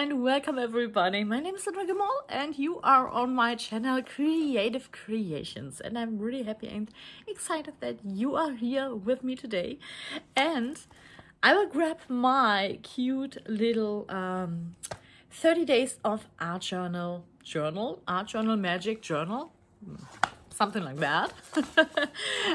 and welcome everybody. My name is Sandra Gamal and you are on my channel Creative Creations, and I'm really happy and excited that you are here with me today. And I will grab my cute little 30 days of art journal, magic journal, something like that.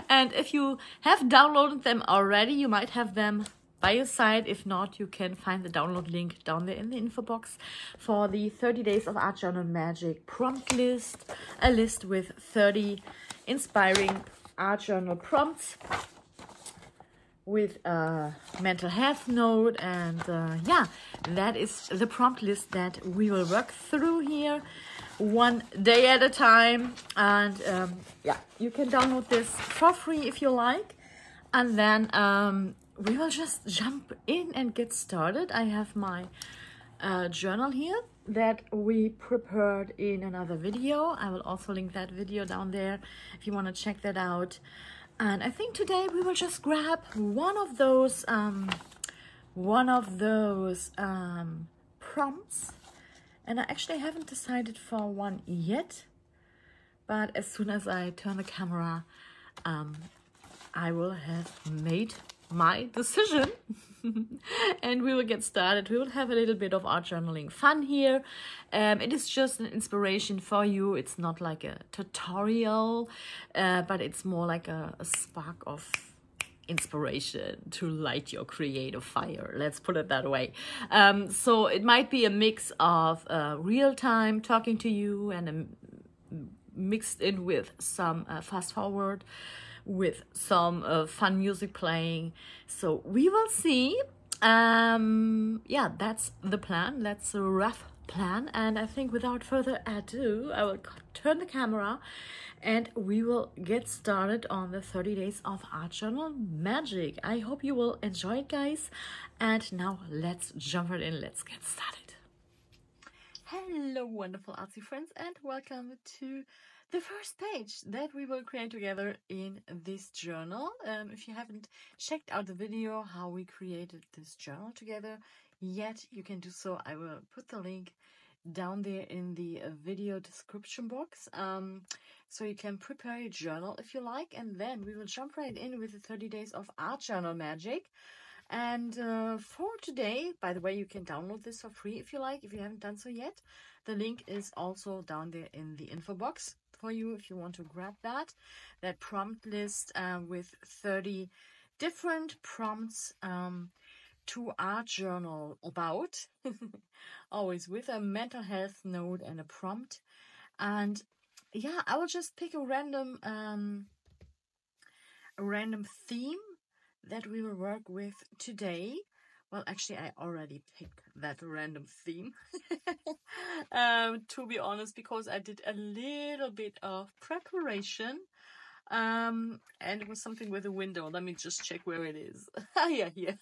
And if you have downloaded them already, you might have them by your side. If not, you can find the download link down there in the info box for the 30 days of art journal magic prompt list, a list with 30 inspiring art journal prompts with a mental health note. And yeah, that is the prompt list that we will work through here one day at a time. And yeah, you can download this for free if you like, and then we will just jump in and get started. I have my journal here that we prepared in another video. I will also link that video down there if you want to check that out. And I think today we will just grab one of those prompts. And I actually haven't decided for one yet, but as soon as I turn the camera, I will have made my decision. And we will get started. We will have a little bit of art journaling fun here. It is just an inspiration for you. It's not like a tutorial, but it's more like a spark of inspiration to light your creative fire, let's put it that way. So it might be a mix of real time talking to you and mixed in with some fast forward, with some fun music playing. So we will see. Yeah, that's the plan. That's a rough plan. And I think without further ado, I will turn the camera and we will get started on the 30 days of art journal magic. I hope you will enjoy it, guys. And now let's jump right in. Let's get started. Hello, wonderful artsy friends, and welcome to the first page that we will create together in this journal. If you haven't checked out the video how we created this journal together yet, you can do so. I will put the link down there in the video description box, so you can prepare your journal if you like, and then we will jump right in with the 30 days of art journal magic. And for today, by the way, you can download this for free if you like, if you haven't done so yet. The link is also down there in the info box for you if you want to grab that prompt list with 30 different prompts to art journal about, always with a mental health note and a prompt. And yeah, I will just pick a random theme that we will work with today. Well, actually, I already picked that random theme, to be honest, because I did a little bit of preparation. And it was something with a window. Let me just check where it is. Yeah, here.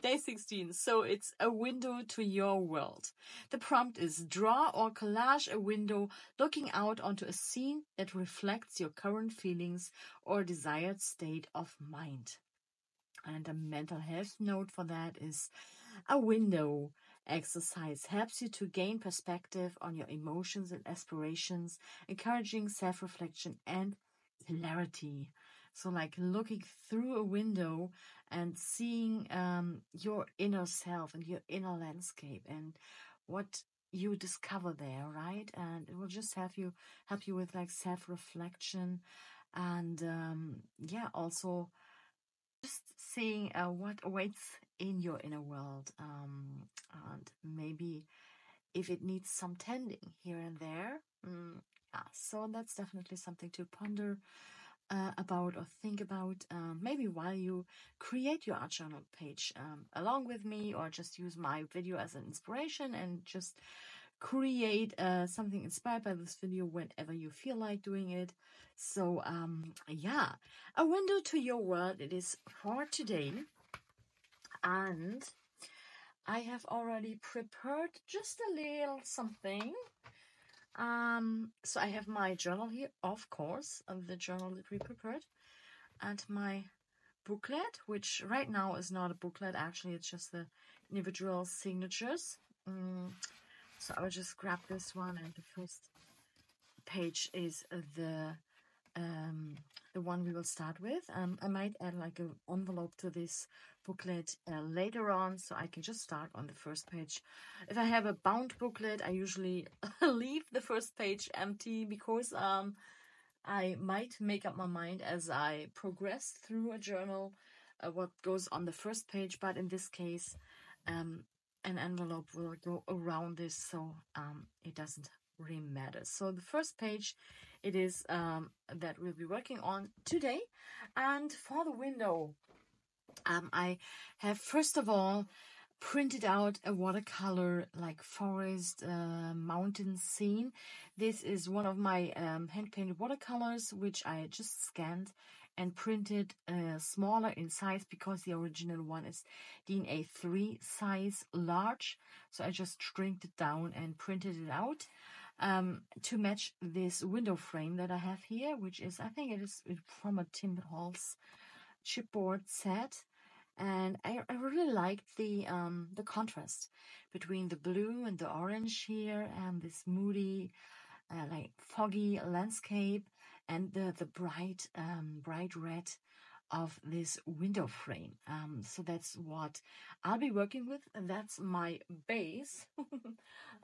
Day 16. So it's a window to your world. The prompt is draw or collage a window looking out onto a scene that reflects your current feelings or desired state of mind. And a mental health note for that is a window exercise helps you to gain perspective on your emotions and aspirations, encouraging self-reflection and clarity. So like looking through a window and seeing your inner self and your inner landscape and what you discover there, right? And it will just help you with like self-reflection and yeah, also just seeing what awaits in your inner world, and maybe if it needs some tending here and there. Yeah, so that's definitely something to ponder about or think about, maybe while you create your art journal page along with me, or just use my video as an inspiration and just create something inspired by this video whenever you feel like doing it. So yeah, a window to your world it is for today. And I have already prepared just a little something. So I have my journal here, of course, the journal that we prepared, and my booklet, which right now is not a booklet, actually it's just the individual signatures So I will just grab this one, and the first page is the one we will start with. I might add like an envelope to this booklet later on, so I can just start on the first page. If I have a bound booklet, I usually leave the first page empty, because I might make up my mind as I progress through a journal what goes on the first page, but in this case an envelope will go around this, so it doesn't really matter. So the first page it is that we'll be working on today. And for the window, I have first of all printed out a watercolor like forest mountain scene. This is one of my hand-painted watercolors, which I just scanned and printed smaller in size, because the original one is DIN A3 size large. So I just shrinked it down and printed it out to match this window frame that I have here, which is, I think it is from a Tim Holtz chipboard set. And I really like the contrast between the blue and the orange here, and this moody, like foggy landscape, and the bright red of this window frame. So that's what I'll be working with, and that's my base.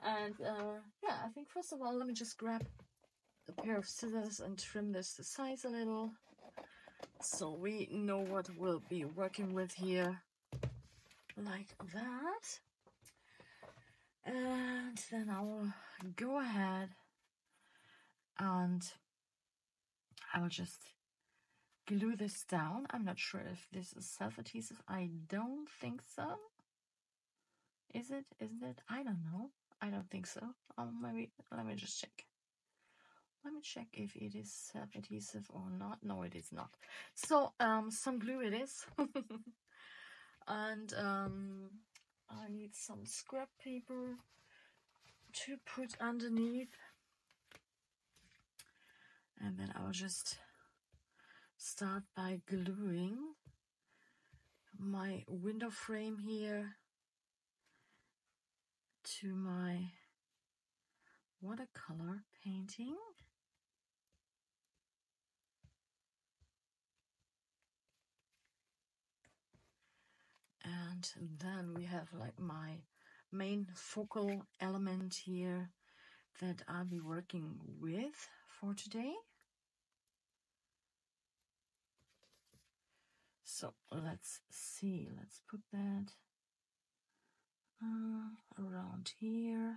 And yeah, I think first of all, let me just grab a pair of scissors and trim this to size a little, so we know what we'll be working with here, like that. And then I will go ahead and I will just glue this down. I'm not sure if this is self-adhesive. I don't think so. Is it? Isn't it? I don't know. I don't think so. Maybe, let me just check. Let me check if it is self-adhesive or not. No, it is not. So, some glue it is. And I need some scrap paper to put underneath. And then I'll just start by gluing my window frame here to my watercolor painting. And then we have like my main focal element here that I'll be working with for today. So let's see, let's put that around here.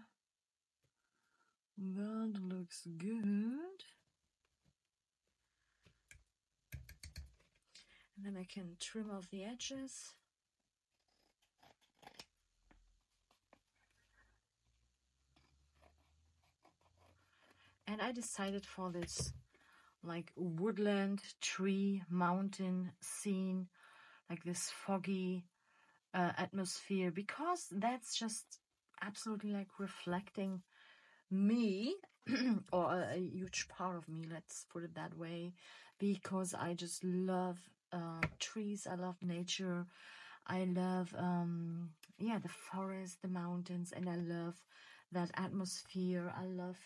That looks good. And then I can trim off the edges. And I decided for this like woodland, tree, mountain scene, like this foggy atmosphere, because that's just absolutely like reflecting me or a huge part of me, let's put it that way, because I just love trees, I love nature, I love yeah, the forest, the mountains, and I love that atmosphere. I love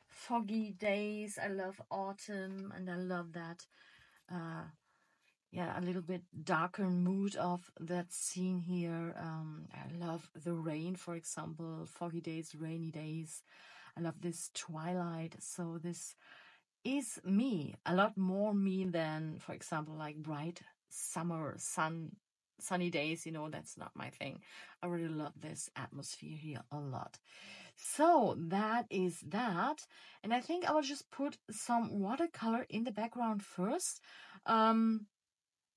foggy days, I love autumn, and I love that yeah, a little bit darker mood of that scene here. I love the rain, for example, foggy days, rainy days. I love this twilight. So this is me, a lot more me than, for example, like bright summer sunny days. You know, that's not my thing. I really love this atmosphere here a lot. So that is that. And I think I will just put some watercolor in the background first.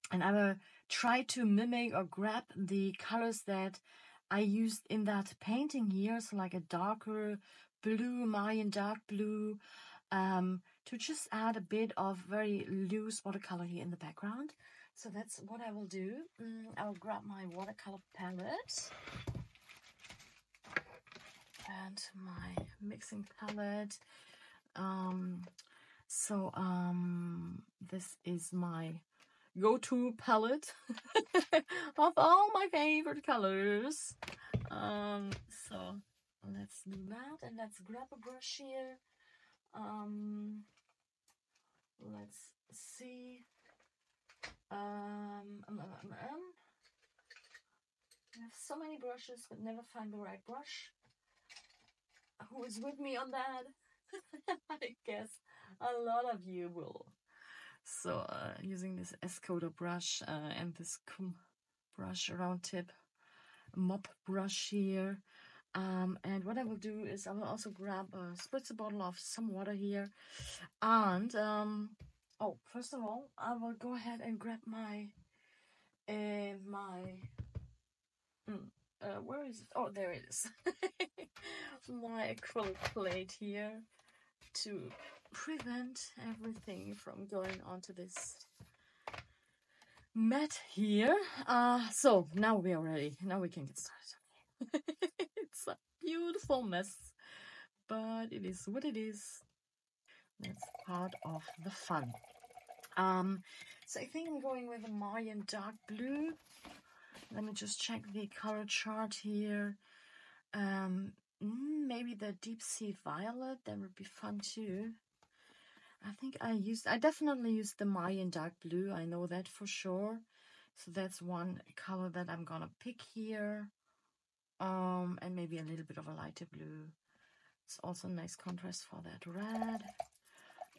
And I will try to mimic or grab the colors that I used in that painting here. So like a darker blue, Mayan dark blue, to just add a bit of very loose watercolor here in the background. So that's what I will do. I will grab my watercolor palette and my mixing palette. This is my go-to palette of all my favorite colors. So let's do that, and let's grab a brush here. Let's see. I have so many brushes, but never find the right brush. Who is with me on that? I guess a lot of you will. So using this Escoda brush and this brush round tip mop brush here. And what I will do is I will also grab a spritzer bottle of some water here. And, oh, first of all, I will go ahead and grab my, where is it? Oh, there it is. My acrylic plate here to prevent everything from going onto this mat here. So now we are ready. Now we can get started. It's a beautiful mess, but it is what it is. That's part of the fun. So I think I'm going with a Mayan dark blue. Let me just check the color chart here. Maybe the deep sea violet, that would be fun too. I definitely used the Mayan dark blue. I know that for sure. So that's one color that I'm gonna pick here. And maybe a little bit of a lighter blue. It's also a nice contrast for that red.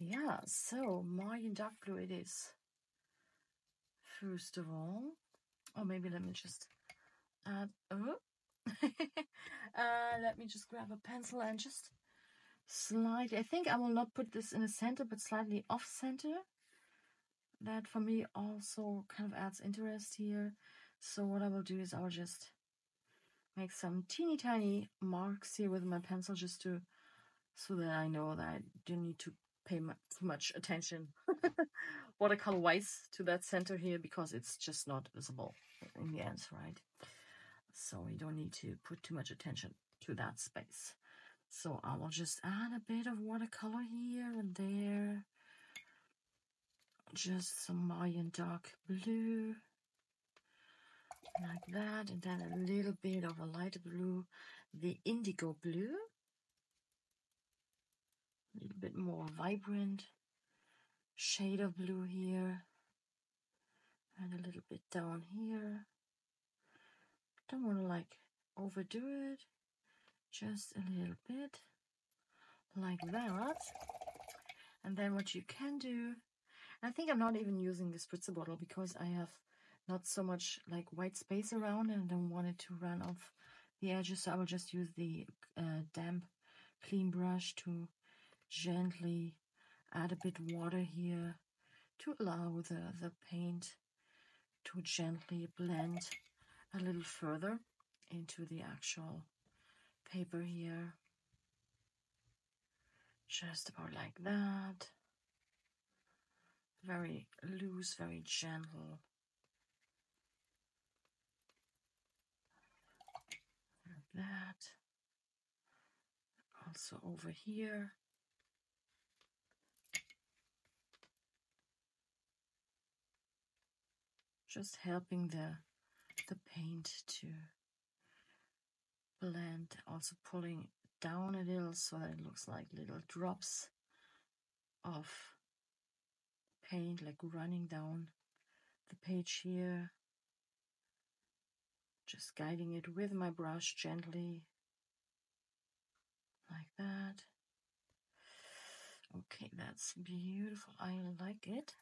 Yeah, so Mayan dark blue it is. First of all, or maybe let me just add. Let me just grab a pencil and just slide. I think I will not put this in the center, but slightly off center. That for me also kind of adds interest here. So what I will do is I will just make some teeny tiny marks here with my pencil just to, so that I know that I don't need to pay too much attention watercolor wise to that center here, because it's just not visible in the end, right? So you don't need to put too much attention to that space. So I will just add a bit of watercolor here and there. Just some Mayan dark blue, like that, and then a little bit of a lighter blue, the indigo blue, a little bit more vibrant shade of blue here, and a little bit down here. Don't want to like overdo it, just a little bit like that. And then what you can do, I think I'm not even using the spritzer bottle because I have not so much like white space around and I don't want it to run off the edges. So I will just use the damp clean brush to gently add a bit water here to allow the paint to gently blend a little further into the actual paper here. Just about like that. Very loose, very gentle. Like that. Also over here. Just helping the paint to blend, also pulling down a little so that it looks like little drops of paint like running down the page here. Just guiding it with my brush gently like that. Okay, that's beautiful. I like it.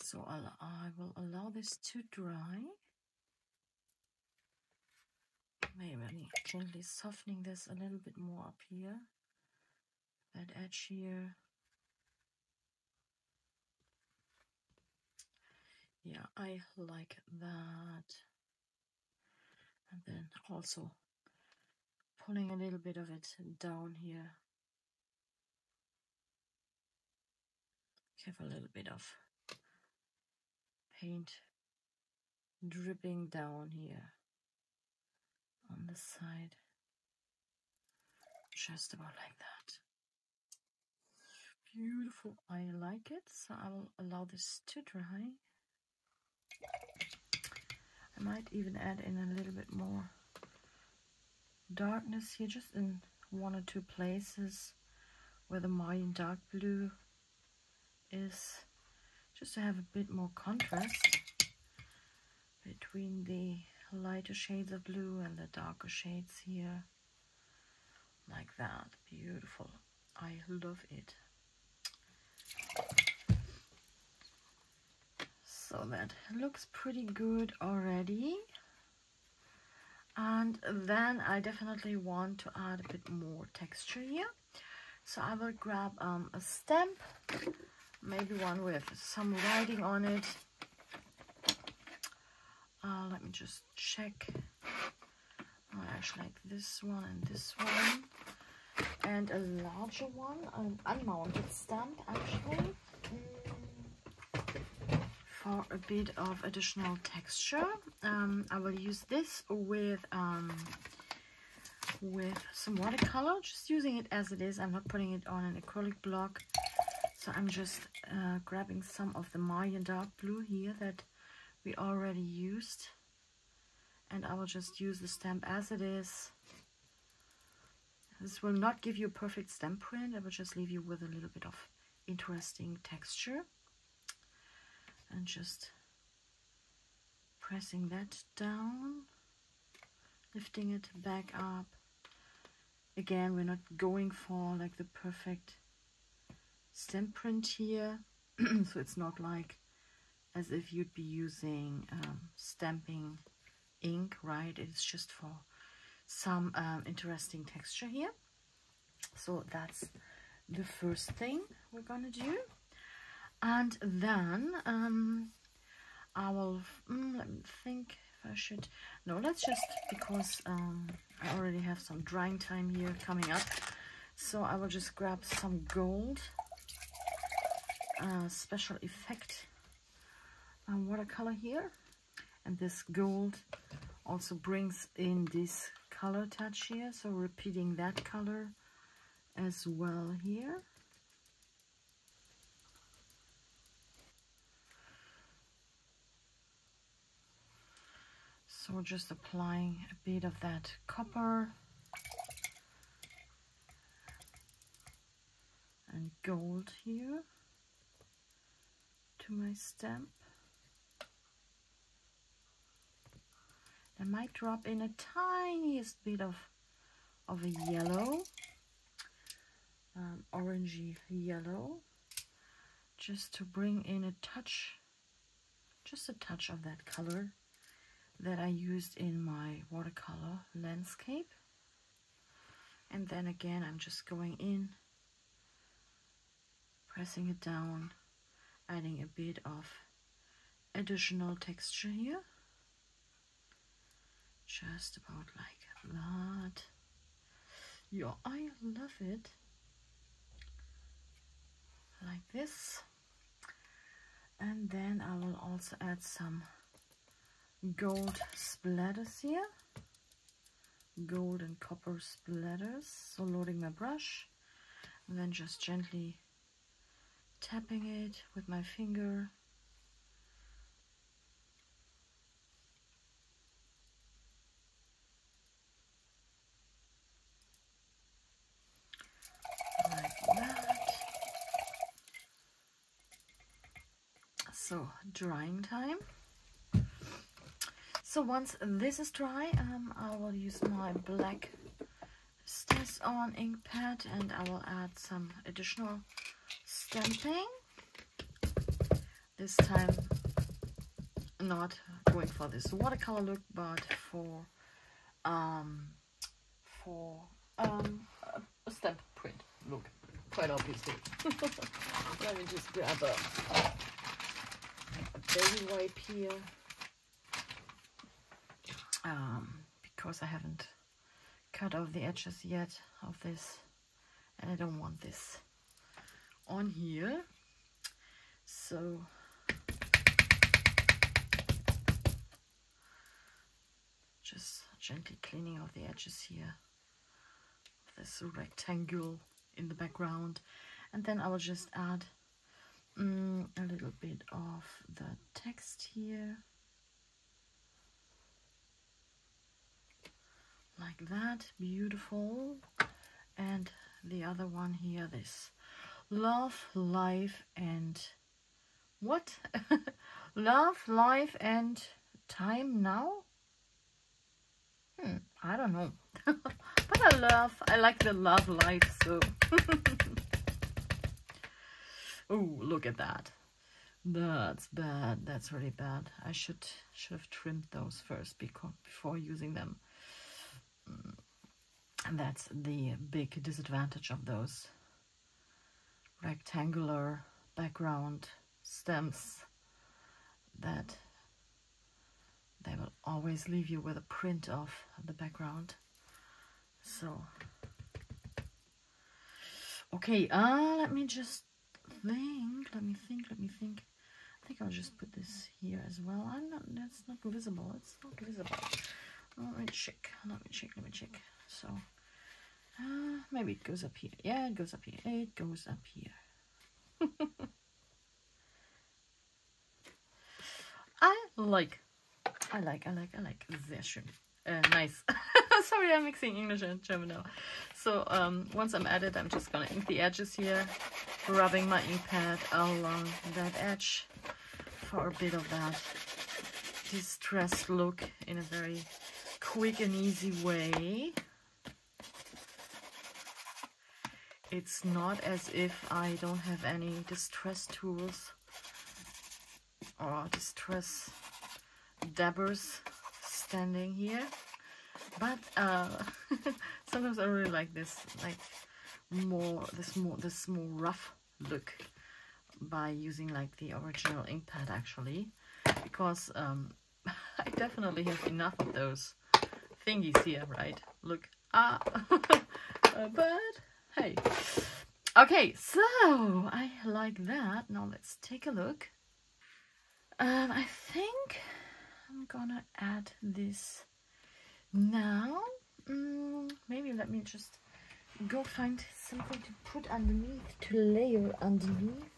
So I will allow this to dry. Maybe gently softening this a little bit more up here. That edge here. Yeah, I like that. And then also pulling a little bit of it down here. Have a little bit of paint dripping down here on the side. Just about like that. Beautiful. I like it. So I will allow this to dry. I might even add in a little bit more darkness here, just in one or two places where the Mayan dark blue is, just to have a bit more contrast between the lighter shades of blue and the darker shades here, like that. Beautiful. I love it. So that looks pretty good already. And then I definitely want to add a bit more texture here. So I will grab a stamp, maybe one with some writing on it. Let me just check. I actually like this one and this one. And a larger one, an unmounted stamp actually. For a bit of additional texture. I will use this with some watercolor, just using it as it is. I'm not putting it on an acrylic block. So I'm just grabbing some of the Mayan dark blue here that we already used. And I will just use the stamp as it is. This will not give you a perfect stamp print. I will just leave you with a little bit of interesting texture. And just pressing that down, lifting it back up. Again, we're not going for like the perfect stamp print here. So it's not like as if you'd be using stamping ink, right? It's just for some interesting texture here. So that's the first thing we're gonna do. And then I will, let me think if I should, no, let's just, because I already have some drying time here coming up. So I will just grab some gold, special effect watercolor here. And this gold also brings in this color touch here. So repeating that color as well here. So we're just applying a bit of that copper and gold here to my stamp. I might drop in a tiniest bit of a yellow, orangey yellow, just to bring in a touch, just a touch of that color that I used in my watercolor landscape. And then again, I'm just going in, pressing it down, adding a bit of additional texture here. Just about like that. Yeah, I love it. Like this. And then I will also add some gold splatters here, gold and copper splatters. So loading my brush and then just gently tapping it with my finger. Like that. So drying time. So once this is dry, I will use my black StazOn ink pad and I will add some additional stamping. This time not going for this watercolor look, but for a stamp print look, quite obviously. Let me just grab a baby wipe here. Because I haven't cut off the edges yet of this and I don't want this on here, so just gently cleaning off the edges here of this rectangle in the background. And then I will just add a little bit of the text here. like that, beautiful. And the other one here, this love, life, and what? Love, life, and time now? I don't know. But I like the love life, so. Oh, look at that. That's bad. That's really bad. I should have trimmed those first before using them. And that's the big disadvantage of those rectangular background stems, that they will always leave you with a print of the background. So, okay, let me just think. Let me think. I think I'll just put this here as well. That's not visible. It's not visible. Let me check. So, maybe it goes up here. Yeah, it goes up here. It goes up here. I like. Sehr schön. Nice. Sorry, I'm mixing English and German now. So once I'm at it, I'm just gonna ink the edges here, rubbing my ink pad along that edge for a bit of that distressed look in a very quick and easy way. It's not as if I don't have any distress tools or distress dabbers standing here, but sometimes I really like this, this more rough look by using like the original ink pad, actually, because I definitely have enough of those thingies here, right? Look, but hey, okay, so I like that. Now let's take a look. I think I'm gonna add this now. Maybe let me just go find something to put underneath, to layer underneath.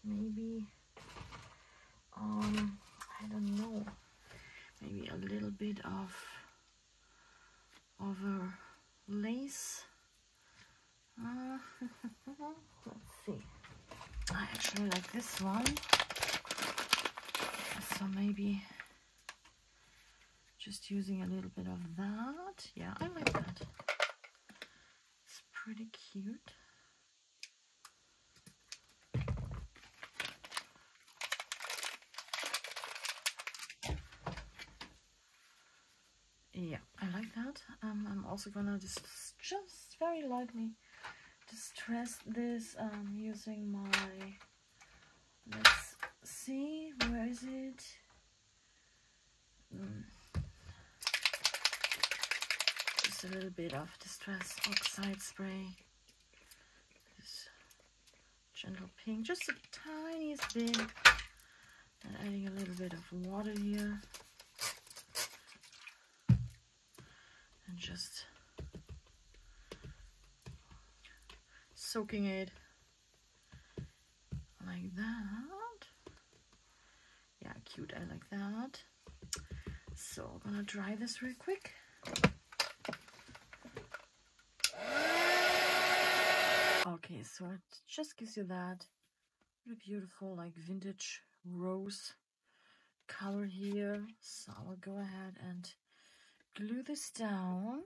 Maybe, I don't know, maybe a little bit of a lace. Let's see. I actually like this one. So maybe just using a little bit of that. Yeah, I like that. It's pretty cute. Yeah, I like that. I'm also gonna just very lightly distress this using my, let's see, where is it? Just a little bit of Distress Oxide spray. This gentle pink, just the tiniest bit. And adding a little bit of water here. And just soaking it like that. Yeah, cute, I like that. So I'm gonna dry this real quick. Okay, so it just gives you that really beautiful, like vintage rose color here. So I will go ahead and glue this down.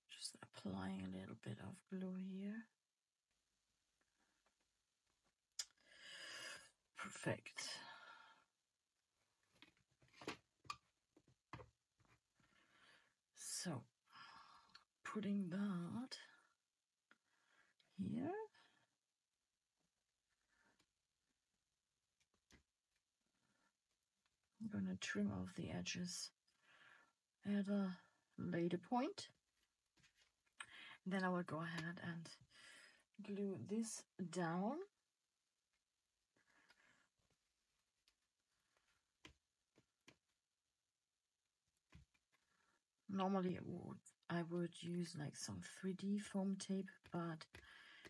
Just applying a little bit of glue here. Perfect. So putting that here. I'm going to trim off the edges at a later point. Then I will go ahead and glue this down. Normally I would use like some 3D foam tape, but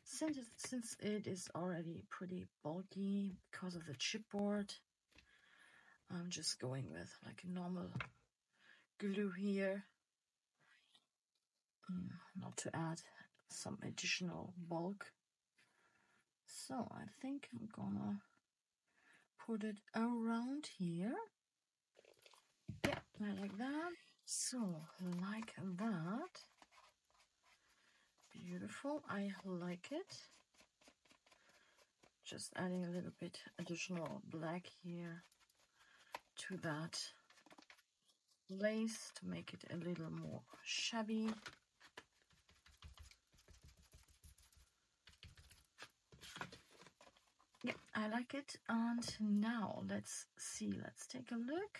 since it is already pretty bulky because of the chipboard, I'm just going with like a normal glue here, not to add some additional bulk. So I think I'm gonna put it around here. Yeah, I like that. So like that. Beautiful, I like it. Just adding a little bit additional black here to that lace to make it a little more shabby. Yeah, I like it. And now let's see, let's take a look.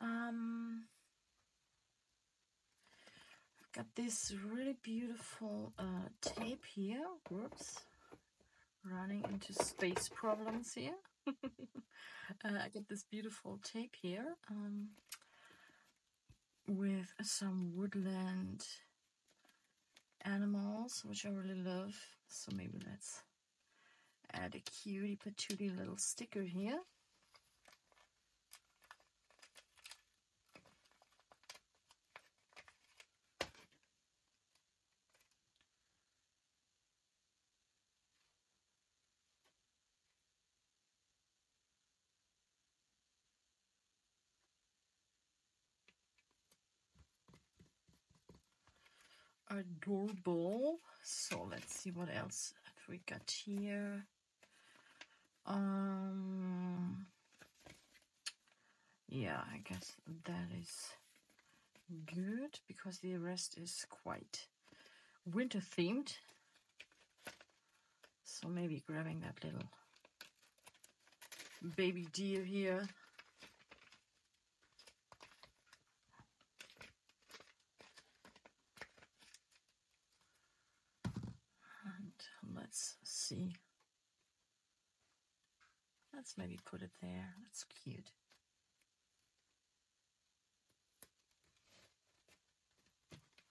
I've got this really beautiful tape here. Whoops, running into space problems here. I got this beautiful tape here with some woodland animals, which I really love. So maybe let's add a cutie patootie little sticker here. Adorable. So let's see what else have we got here. Yeah, I guess that is good because the rest is quite winter themed. So maybe grabbing that little baby deer here. And let's see. Let's maybe put it there. That's cute.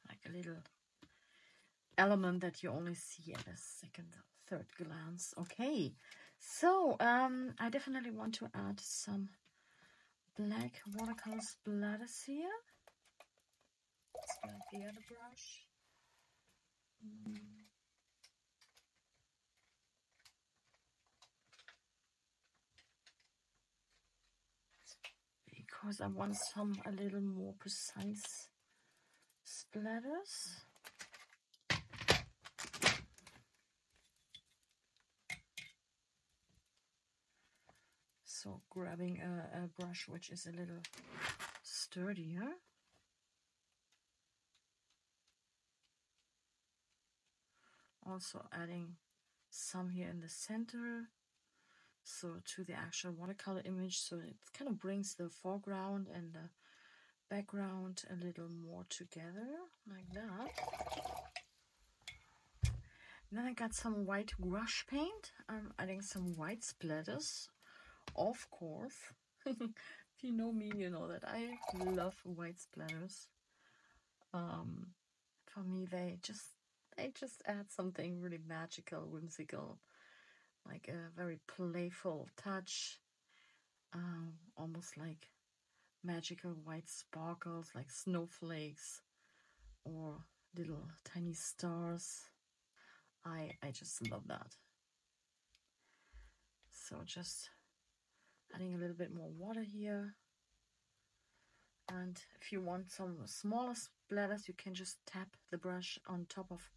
Like a little element that you only see at a second, third glance. Okay, so I definitely want to add some black watercolor splatters here. Let's grab the other brush. Because I want some a little more precise splatters. So grabbing a brush which is a little sturdier. Also adding some here in the center, so to the actual watercolor image, so it kind of brings the foreground and the background a little more together, like that. And then I got some white gouache paint. I'm adding some white splatters, of course. If you know me, you know that I love white splatters. For me, they just add something really magical, whimsical, like a very playful touch, almost like magical white sparkles, like snowflakes or little tiny stars. I just love that. So just adding a little bit more water here. And if you want some smaller splatters, you can just tap the brush on top of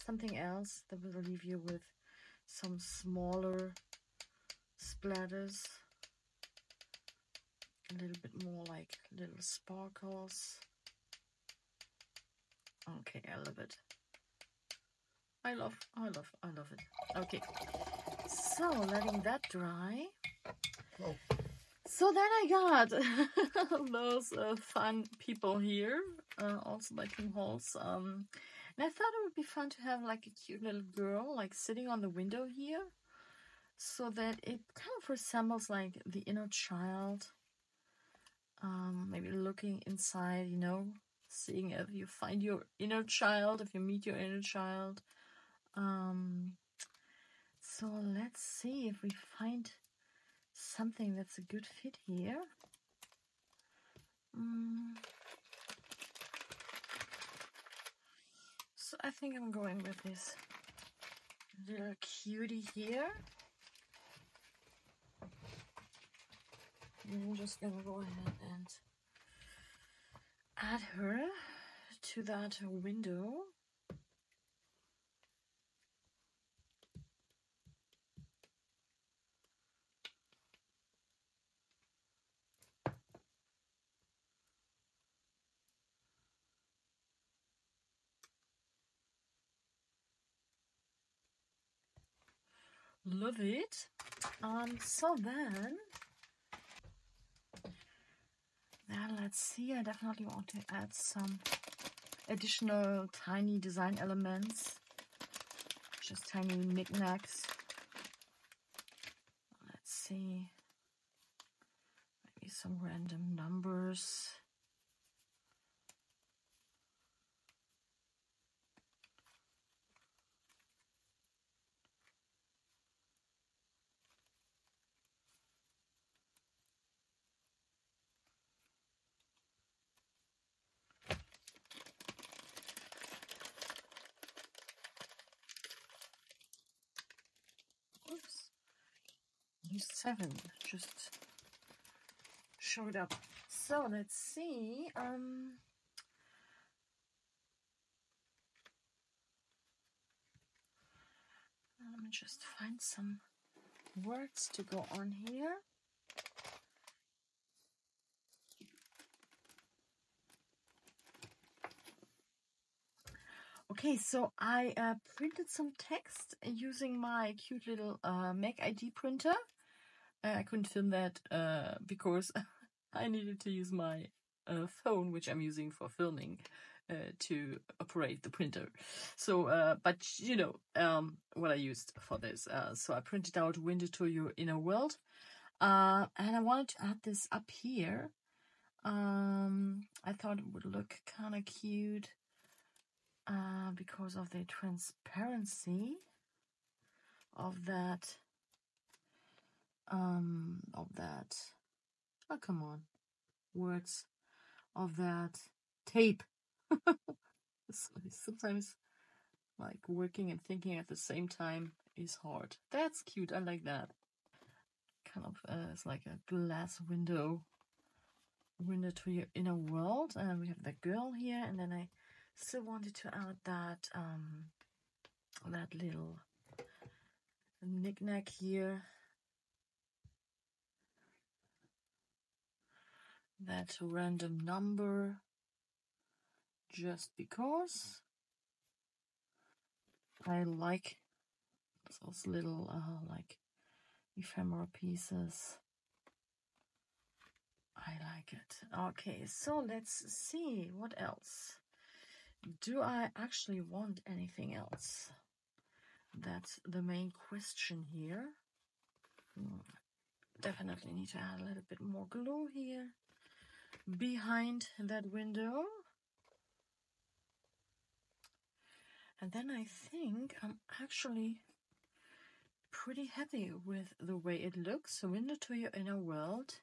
something else that will leave you with some smaller splatters. A little bit more like little sparkles. Okay, I love it. I love it. Okay, so letting that dry. Oh. So then I got those fun people here, also by Tim Holtz. And I thought it would be fun to have like a cute little girl like sitting on the window here, so that it kind of resembles like the inner child. Maybe looking inside, you know, seeing if you find your inner child, if you meet your inner child. So let's see if we find something that's a good fit here. So I think I'm going with this little cutie here. I'm just gonna go ahead and add her to that window. Love it. So then let's see. I definitely want to add some additional tiny design elements, just tiny knickknacks. Let's see, maybe some random numbers. Oops, new 7 just showed up. So let's see. Let me just find some words to go on here. Okay, so I printed some text using my cute little Mac ID printer. I couldn't film that because I needed to use my phone, which I'm using for filming, to operate the printer. So, but you know what I used for this. So I printed out Window to Your Inner World, and I wanted to add this up here. I thought it would look kind of cute because of the transparency of that. Oh, come on, words of that tape. Sometimes like working and thinking at the same time is hard. That's cute. I like that. Kind of it's like a glass window to your inner world. And we have the girl here, and then I still wanted to add that that little knickknack here, that random number, just because I like those little like ephemera pieces. I like it. Okay, so let's see what else. Do I actually want anything else? That's the main question here. Definitely need to add a little bit more glue here behind that window. And then I think I'm actually pretty happy with the way it looks. So Window to Your Inner World.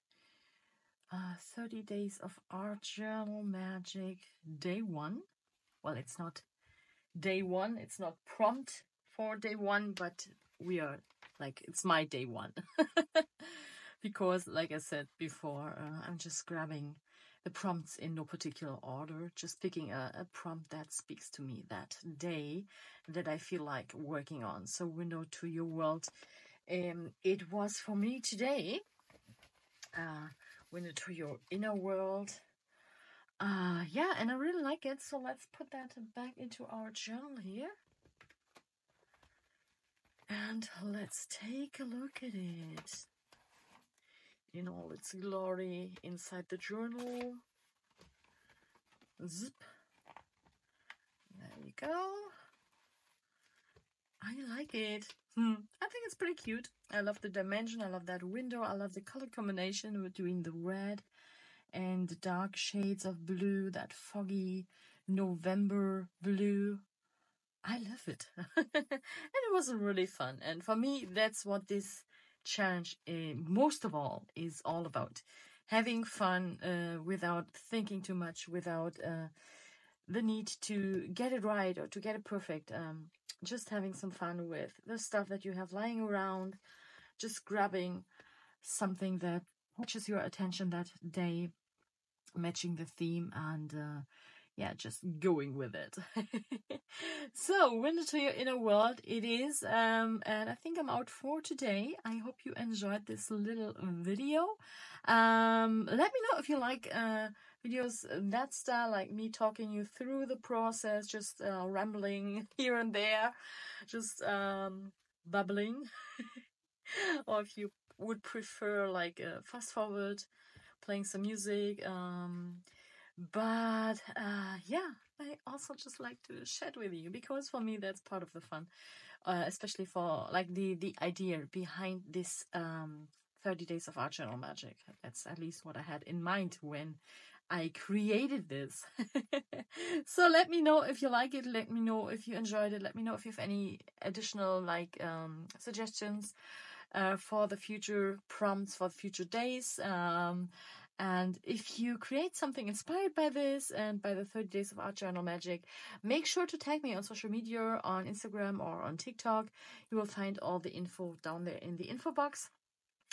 30 days of art journal magic, day 1. Well, it's not day 1. It's not prompt for day 1, but we are like, it's my day 1. Because like I said before, I'm just grabbing the prompts in no particular order, just picking a prompt that speaks to me that day that I feel like working on. So Window to Your World, it was for me today. Window to Your Inner World. Yeah, and I really like it. So let's put that back into our journal here. And let's take a look at it in all its glory inside the journal. Zip. There you go. I like it. I think it's pretty cute. I love the dimension. I love that window. I love the color combination between the red and the dark shades of blue, that foggy November blue. I love it. And it was really fun. And for me, that's what this challenge, most of all, is all about having fun without thinking too much, without the need to get it right or to get it perfect. Just having some fun with the stuff that you have lying around, just grabbing something that catches your attention that day, matching the theme, and yeah, just going with it. So, Window to Your Inner World it is, and I think I'm out for today. I hope you enjoyed this little video. Let me know if you like videos that style, like me talking you through the process, just rambling here and there, just bubbling, or if you would prefer like fast forward, playing some music. But yeah, I also just like to chat with you, because for me that's part of the fun, especially for like the idea behind this 30 days of art journal magic. That's at least what I had in mind when I created this. So let me know if you like it, let me know if you enjoyed it, let me know if you have any additional like suggestions for the future prompts, for the future days. And if you create something inspired by this and by the 30 days of art journal magic, make sure to tag me on social media, on Instagram or on TikTok. You will find all the info down there in the info box,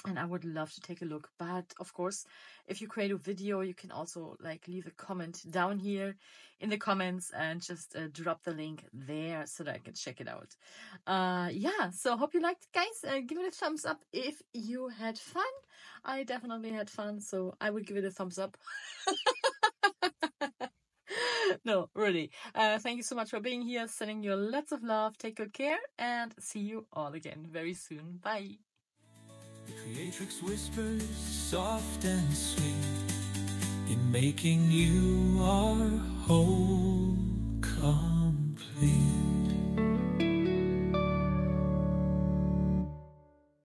and I would love to take a look. But of course, if you create a video, you can also like leave a comment down here in the comments and just drop the link there so that I can check it out. Yeah, so hope you liked it, guys. Give it a thumbs up if you had fun. I definitely had fun, so I would give it a thumbs up. No, really. Thank you so much for being here. Sending you lots of love. Take good care and see you all again very soon. Bye. The Creatrix whispers soft and sweet, in making you our whole complete.